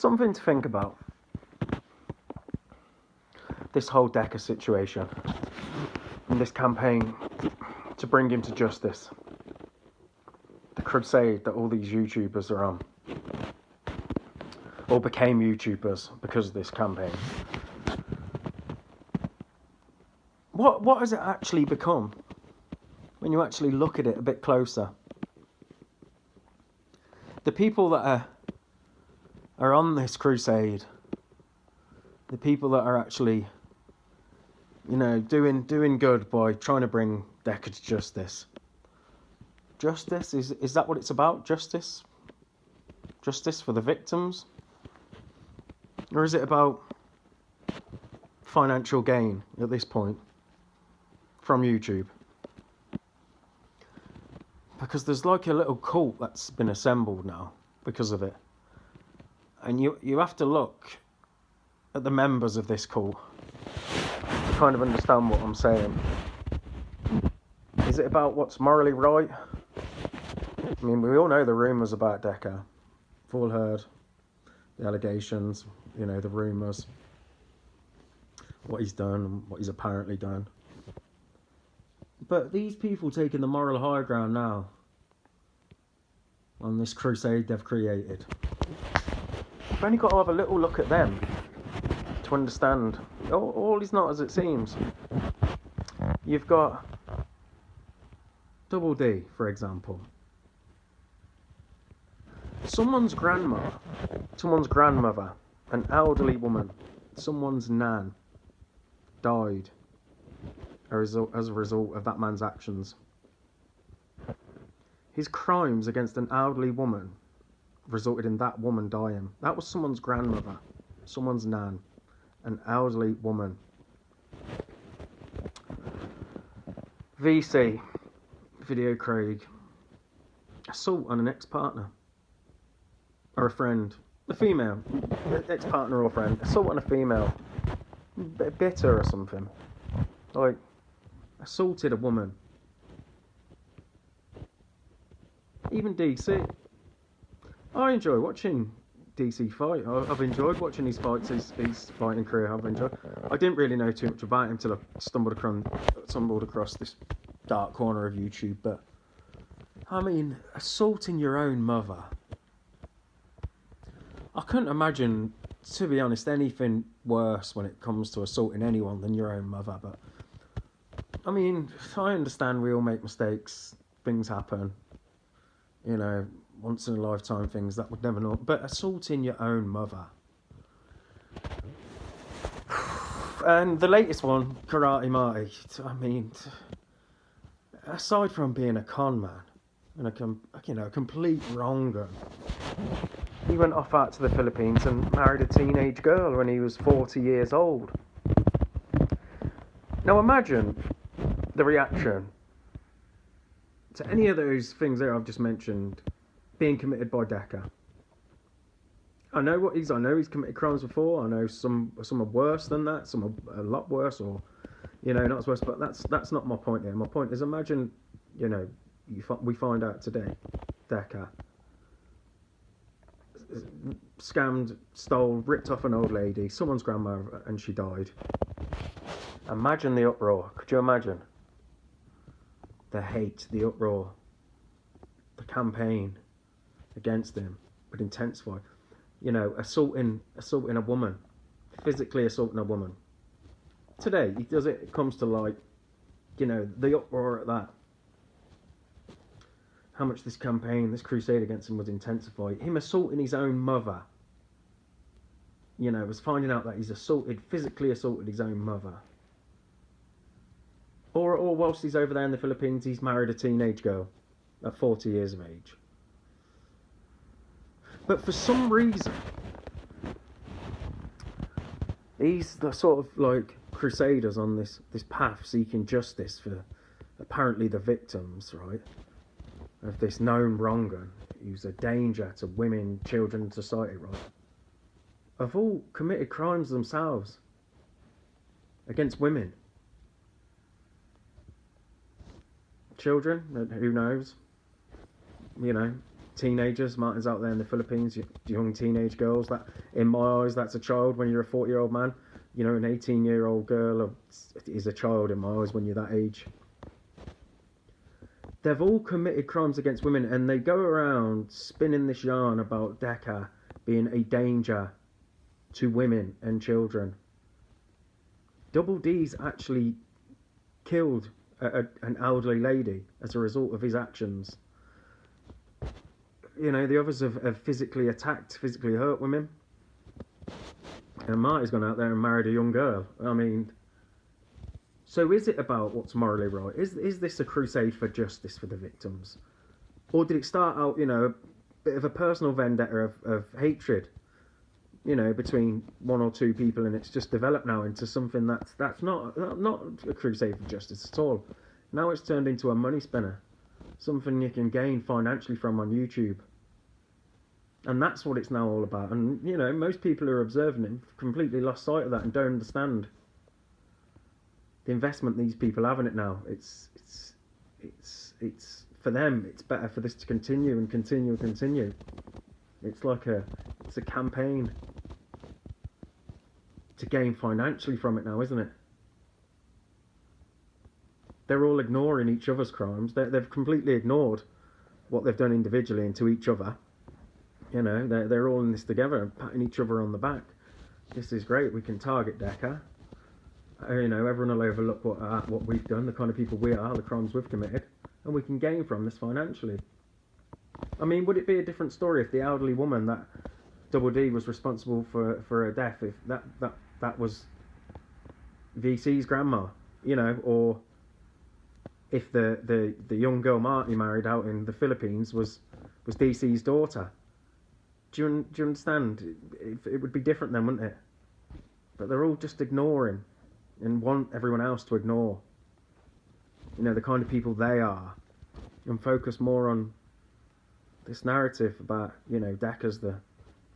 something to think about. This whole Decca situation and this campaign to bring him to justice. The crusade that all these YouTubers are on. Or became YouTubers because of this campaign. What has it actually become? When you actually look at it a bit closer. The people that are on this crusade, the people that are actually, doing good by trying to bring Decca to justice. Justice, is that what it's about? Justice? Justice for the victims? Or is it about financial gain at this point from YouTube? Because there's like a little cult that's been assembled now because of it. And you have to look at the members of this cult to kind of understand what I'm saying. Is it about what's morally right? I mean, we all know the rumours about Decca. We've all heard the allegations, the rumours. What he's done and what he's apparently done. But these people taking the moral high ground now on this crusade they've created. You've only got to have a little look at them to understand all is not as it seems. You've got Double D, for example. Someone's grandmother, an elderly woman, someone's nan, died as a result of that man's actions. His crimes against an elderly woman resulted in that woman dying. That was someone's grandmother, someone's nan, an elderly woman. VC, Video Craig, assault on an ex-partner or a friend, a female, ex-partner or friend, assault on a female, bitter or something, like assaulted a woman. Even DC. I enjoy watching DC fight. I've enjoyed watching his fights, his fighting career. I didn't really know too much about him till I stumbled across this dark corner of YouTube. But I mean, assaulting your own mother. I couldn't imagine, to be honest, anything worse when it comes to assaulting anyone than your own mother. But I mean, I understand we all make mistakes. Things happen. Once in a lifetime things that would never know. But assaulting your own mother. And the latest one, Karate Marty. I mean, aside from being a con man and a complete wronger, he went off out to the Philippines and married a teenage girl when he was 40 years old. Now imagine the reaction to any of those things there I've just mentioned being committed by Decca. I know he's committed crimes before. I know some are worse than that, some are a lot worse, or not as worse. But that's not my point here. My point is, imagine we find out today, Decca scammed, stole, ripped off an old lady, someone's grandmother, and she died. Imagine the uproar. Could you imagine? The hate, the uproar, the campaign against him would intensify. Assaulting a woman, physically assaulting a woman. Today, he does it. It comes to light. The uproar at that. How much this campaign, this crusade against him would intensify. Him assaulting his own mother. Was finding out that he's physically assaulted his own mother. Or whilst he's over there in the Philippines, he's married a teenage girl at 40 years of age. But for some reason, these the sort of like crusaders on this path seeking justice for apparently the victims, right, of this known wronger who's a danger to women, children, society, right, have all committed crimes themselves against women. Children, who knows? teenagers. Martin's out there in the Philippines, young teenage girls. That, in my eyes, that's a child when you're a 40-year-old man. You know, an 18-year-old girl is a child in my eyes when you're that age. They've all committed crimes against women, and they go around spinning this yarn about Decca being a danger to women and children. Double D's actually killed an elderly lady as a result of his actions. You know, the others have physically attacked, physically hurt women. And Marty's gone out there and married a young girl. I mean, so is it about what's morally right? Is this a crusade for justice for the victims? Or did it start out, you know, a bit of a personal vendetta of hatred, you know, between one or two people, and it's just developed now into something that's not a crusade for justice at all. Now it's turned into a money spinner, something you can gain financially from on YouTube. And that's what it's now all about. And, you know, most people who are observing it have completely lost sight of that and don't understand the investment these people have in it now. It's for them, it's better for this to continue and continue and continue. It's like it's a campaign to gain financially from it now, isn't it? They're all ignoring each other's crimes. They've completely ignored what they've done individually and to each other. You know, they're all in this together and patting each other on the back. This is great. We can target Decca. You know, everyone will overlook what we've done, the kind of people we are, the crimes we've committed, and we can gain from this financially. I mean, would it be a different story if the elderly woman that Double D was responsible for her death, if that was VC's grandma, you know, or if the young girl Marty married out in the Philippines was DC's daughter? Do you understand? It would be different then, wouldn't it? But they're all just ignoring and want everyone else to ignore, you know, the kind of people they are, and focus more on this narrative about, you know, Decca's the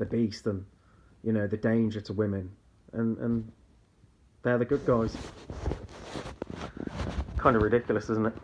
beast and, you know, the danger to women, and they're the good guys. Kind of ridiculous, isn't it?